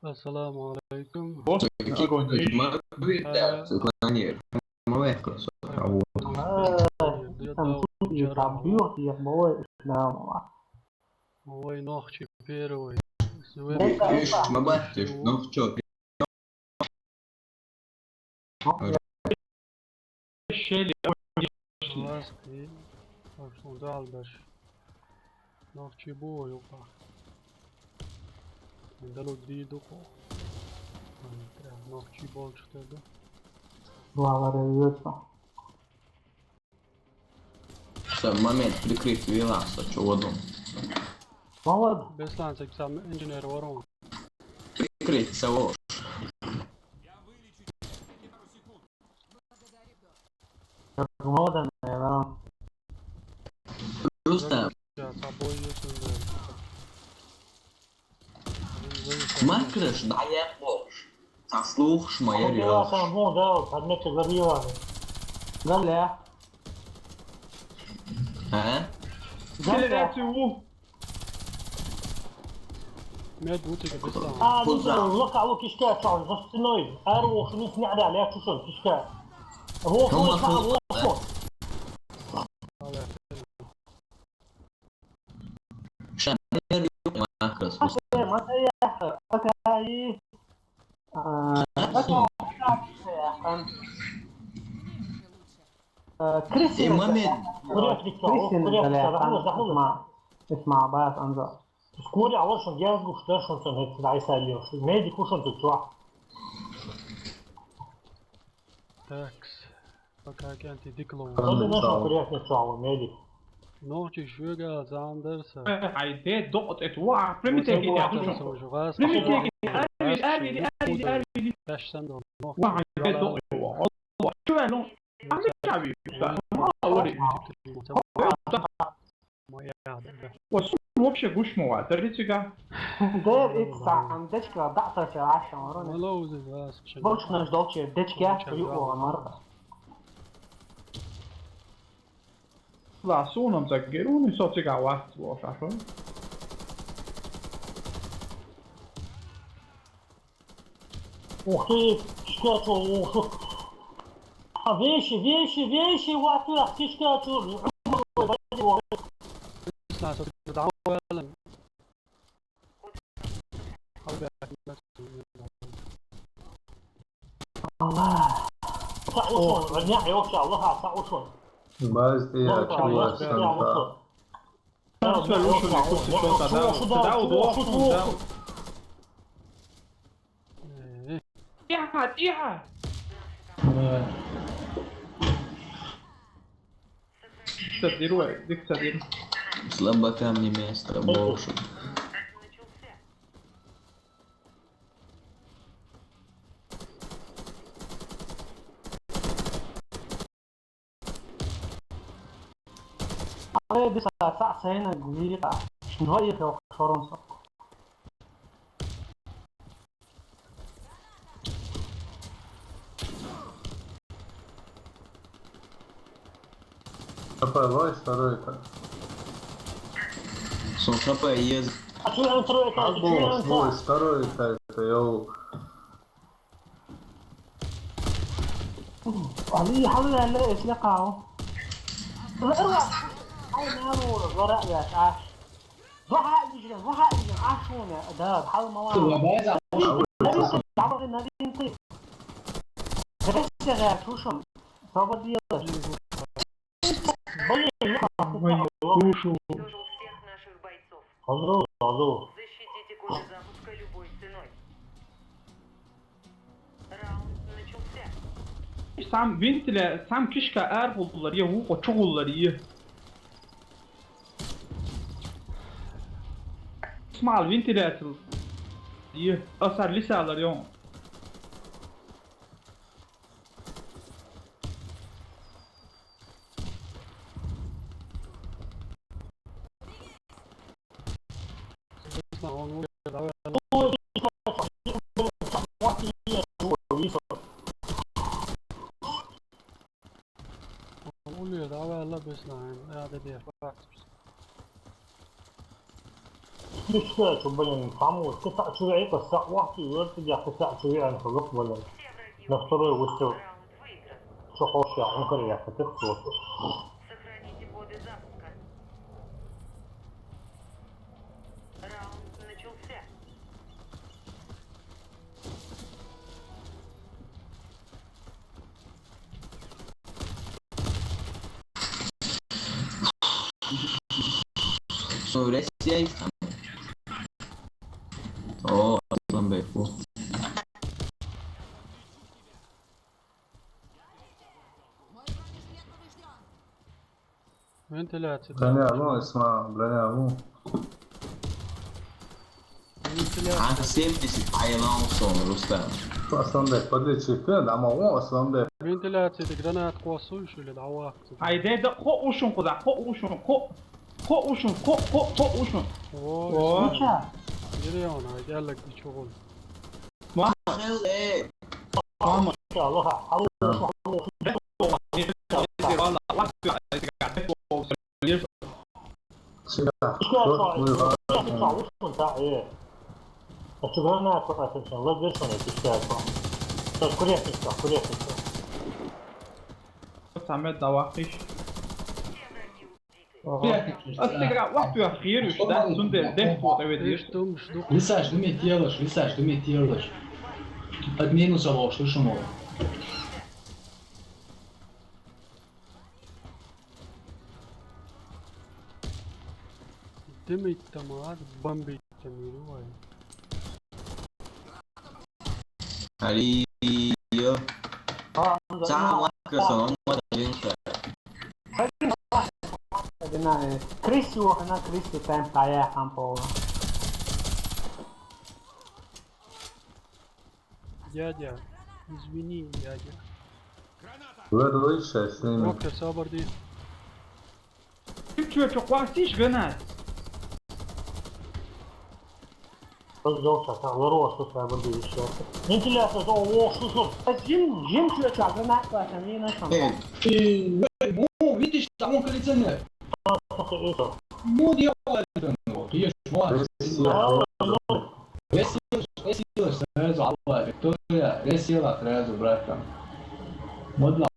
Assalamu alaikum. Ma non è cosa. Ой, ногти первый. Ma basta, non c'ho che Ласки. Что дальше? Ногти бою па. Дало дидоко. Ногти больше тогда. Sta момент прикрыть Виласа, что водом. Беслан, сам инженер ворон. Прикрыть того. Просто Макрыш, да я ложь. Послушай моя речь. А? Med butiga Беслан. Лука кишка за стеной. Ару, что не сняли, я чушон кишка. Шанер Макрыш. كريستيان момент. اسمع بقى انظر سكوري عوض جاز وشترشن هيك عايز اليوم نادي كوشن تطلع Tax. Пока кенти дикло. هذا نشان كوريات نطلع نادي Ночи швега Зандерса. Hij doet het waar. Primitive ja. Primitive ارمي Taşsan da. واحد doet het waar. شو لون عم يلعب ما اوري وشو вообще гушмова традиция دير اكس عم دشكا ضعطة في عشان وروني Мало за вас. بولش نش دولتشي دشكا يقوى مرة لا sono مسجلون صوت جاوات وشافه اختي شكاتو вещи واتو شكاتو الله تعوشون رجع يوشع الله تعوشون Mas tem aquela santa. يا تديروا ديك تدير Слабо камни место больше. عليه بس ساعة سنة قليلة شنو هي فرنسا Rapaz, vai, второй это. Son chapa yes. شو انترو Album, свой, второй это я علي حلو لا اتلقاو اروح هاي نارو ورق يا عاش ضحى يجي عاشونا ده حاول مواعيد دعوة النبي انت بس شغال توشم صوب دي Кушу. Уничтожил всех наших бойцов. алло Защитите коды запуска любой ценой. Раунд начался. Sam vintile Sam kişka er buldular ya bu çoğulları ya. Small ventilator. Ya asar lisalar ya. Oluyor da haberler besleyin. Hadi diye bak. Мишка, блин, помог. Ты так человек, вот я хотел человека, блин. Все враги На второй выстрел. раунд выигран. Что хочешь, он корректно, ты кто? Сохраните коды запуска. Раунд начался. Öğreteceğiz. Oo, Aslan Bey bu. Вентиляция. Броня, ну, اسمع, броня, ну. Вентиляция. Kanka 70 ayılan sonra Ruslan. Aslan Bey, подлечи, да, ama o Aslan Bey. Вентиляция. Гранат косуешь или дауак? Haydi de ko uşun kuda ko uşun ko uşun ko uşun. О, Ничего. جريون هاي قال لك بشغل. Hele. Tamam. Allah, Allah. Valla bak ya. Silah, Мишка, çok buyur. я хотел ушел, да, А что гранат, конечно, логично, пищать. То есть курятничка. Samet davakiş. Все враги убиты. Aslında vakti yok. Yürüyüş de sünder defot evet Ты diyor. что, жду. Лиса, что мне делаешь? Лиса, что мне делаешь? От минуса ложь, слышишь, мол? دمي التمار بمبي التمير. Hariyo. Sana bakıyorsun ama da yönse. Крысю, она крысю там поехал пола. Дядя, извини, дядя. Ver o işe, şimdi. Доктор, sabır değil. Türkçe çok vakti iş gönel. Раздался, там, вырос, что я буду еще. Вентиляция, да, о, что? Жим, что, гранат, это не начал. Evet. Ну, видишь, там он коллекционер. Это. Ну, делай это, ну, ты ешь, молодец. Ресила сразу, Алла, Виктория, ресила сразу, братка. Водла.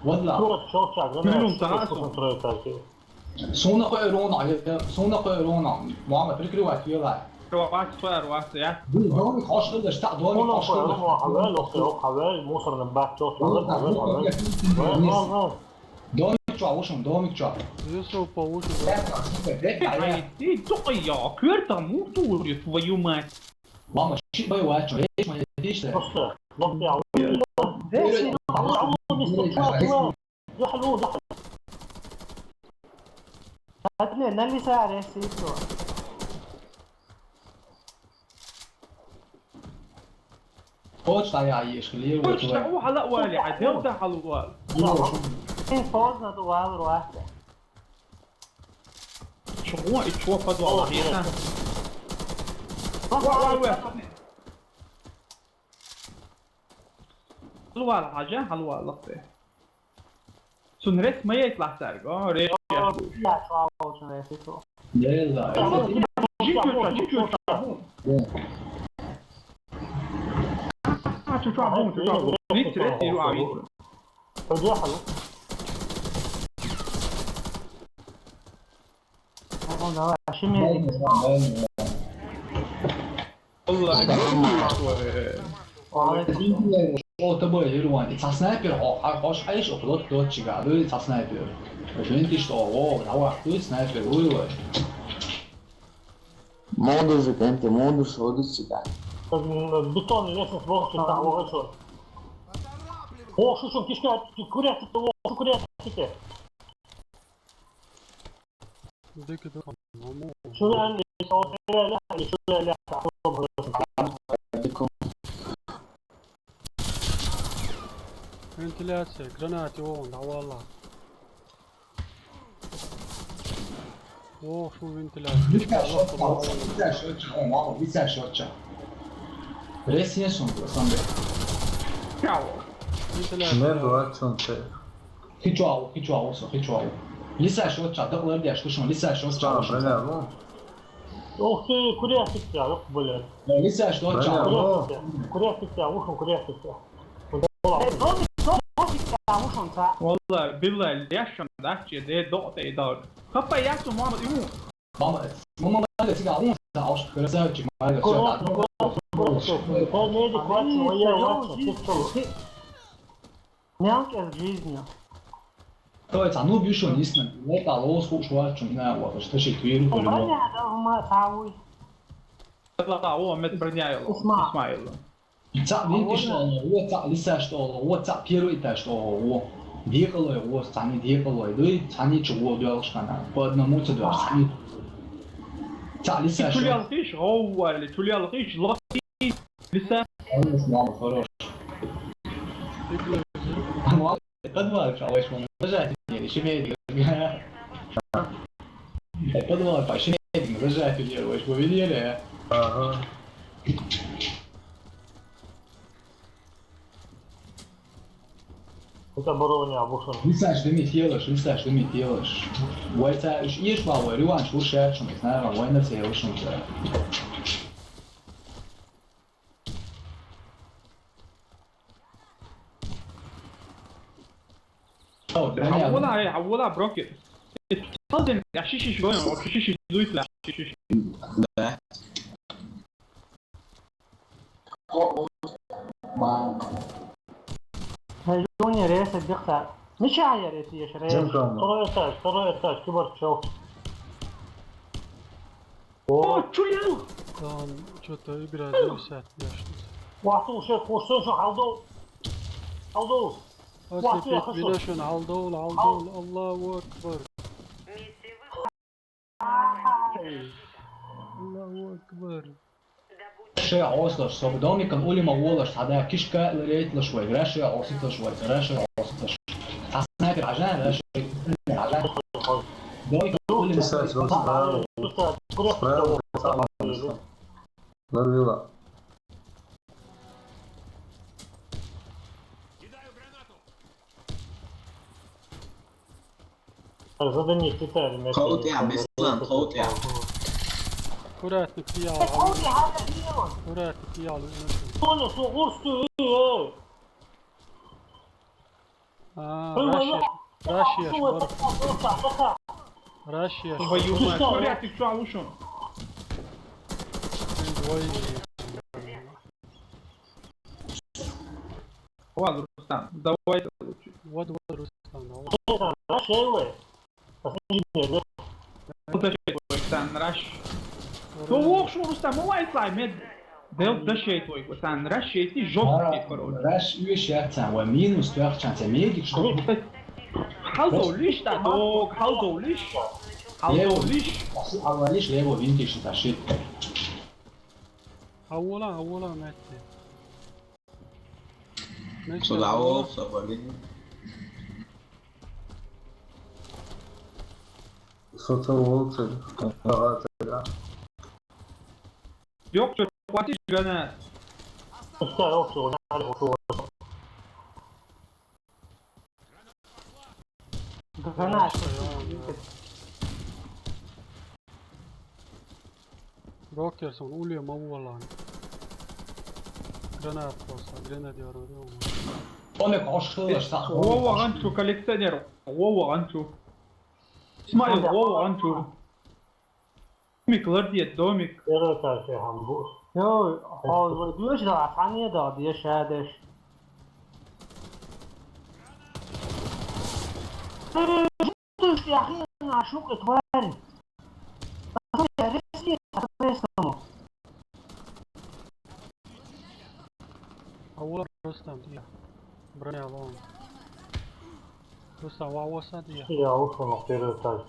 Скоро челчак, Минимум гранат, тарасу. что такие. Sonra koyarona, Muhammed Fikri diyorlar. Vakti soyar vakti ya. Bu doğru karşılığı işte, doğru Ну, karşılığı. حوالي мусорный бак, челчак, حوالي. Domik çal. Юсуф по уши. Haydi çok ya. Kör tam mutlu oluyor твою мать. Mama, şi bay var, çay işte. Просто, вот я, يا حلو ده. هات لي اللي سعر يا سيدو. Koç da ya yeşil Koç da o hala vali adev da halwa.ين فوزنا دوار واحدة. شو هو تشوف هذا والله يا حلوة الحاجة حلوة لطفة سنرس ما يطلع سرقة ريش لا شو شو يا سيدو. Yalla. جيب شو عبون نترس يروح عبيد فدي حلو. والله شو مين؟ والله Orta Irwan, ta sniper har aici o tot cigarul, ta sniper. Gente что, о, давай, ты снайпер, ой. Mondo gigante, mondo todo gigante. бетон лестница волчий там волчой. О, шушун, кишка, курятик, о, курятик. ديك ده مامو. شو يعني شو لا Вентиляция, гранаты, вон, да валла. О, шо вентиляция. Bir sen şortça. Resmen son sandı. Вентиляция. Ne dua çöntü. Hiç o olsun. Lisa şortça, dağlar diye şuşun, lisa şortça. Tamam, broня, ну. Ух ты, курятик, yok böyle. Lisa что Bana çağır. o. Kурятик ya, uşun kurятик ya. Uşun ta. والله بالله yaşam da ki de doğ de doğ. Kapa yaşam var mı? Mama da siga un sa aus kırsa çıkmaya da Kурятик, это нейди квартиру, я его Мелкая жизнь. То есть оно бишь он есть, не дало слушать, что на вот что się твиру по любому. Понятно, ума тавуй. لا هو مت برنيايل اسماعيل За видишь что вот за Lisa что вот за первый это что вот бегало вот сами бегало и сами чего делаешь kana по одному ты делаешь сами. За Lisa что تولي الخيش هو اللي تولي الخيش لطيف لسه ماما хорош. Мама, подвал шалаш мама, зажать не шемеди. Подвал по шемеди, зажать делаешь, вы видели? Ага. Это оборудование обушен. Лиса, что ты делаешь, Лиса, что ты делаешь? Вот это ешь мало, реванш лучше, чем не знаю, война все лучше. عوضها بروكت تصدم عشيش شويه عشيش دويت لا عشيش Да. Юни рейсы дихта. Мечая рейсы ешь рейсы. Второй этаж, киборг шел. о чулил Tamam, что-то игра зависает, яшница. Вахту ушел, кушал, что халдол. Халдол. Asli pek binaşın aldol, Allahu Ekber. Миссия выполнена. Allahu Ekber. Še osloš, so domikam ulima ulaš, sada kiška lejtla švoj, greše ositla švoj, greše ositla švoj. A snajper ažan, greše ažan. Domikam ulima Писать вам справил. Справил. Ловила. Задание Китая. Hold ya, Bislan, hold ya. Kuratnik diyalı. Kuratnik diyalı. Sonra soğurstu. Aa, Russia, Russia. твою мать курят ты что лучше ладно Рустам давай лучше Вот Рустам. вот это Рустам раш ну лох что Рустам давай слай мед Del da şey твой Рустам раш şey ти жёсткий короче Раш уещаться, во минус трёхчанца, медик что? Халдо лиш да дог халдо лиш Авалиш лево винтиш ташит. Avvala Mehdi. Sudało, soboli. Социолог. Ага. yok çok хватит гранат Rockerson, uliyorum avuvalan. Granat olsa, grenadier arıyorum. Оме кошкылыш та. Вова ранчо коллекционер Вова ранчо Смайл Вова ранчо Домик лардиет домик Diyor ki daha saniye daha diye şahediş. Ты я хрена шука тварь. Avvala Rustam diye. Buraya alalım. Rustam vavasa diye. Я ушел на первый этаж.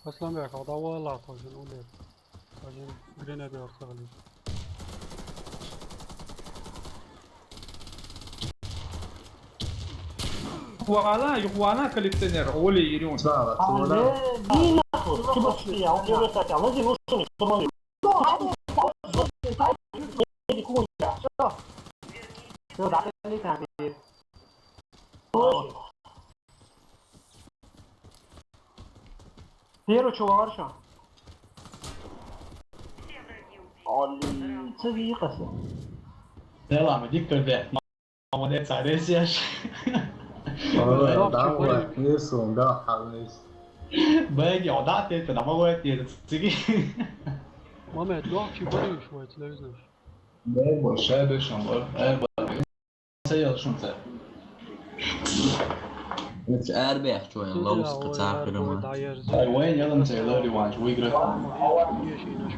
Aslan Bey, kada avvala atacın uliyorum. Acın grenadier sağlayayım. Юхуана коллекционер Оли Ирюн Знала, цула. Я у первый этаж. А мы здесь ушли. Все, да, Первый чувак что? Все враги убиты. Цивикасы. Devam edik gördü. Ama ne çaresi yaş. Đã quẹt như xuồng đó hẳn đi. Bây giờ đã tiền từ đó quay tiền chỉ Мамед, легче болеешь, мать, не знаешь. Ne boş şey beş numara. Şey yazmışım. Hiç erbek çoğun lavuz kısa kırımı. Ay, وين يلا نسوي دوري وانش ويقرا. Ешь и наш.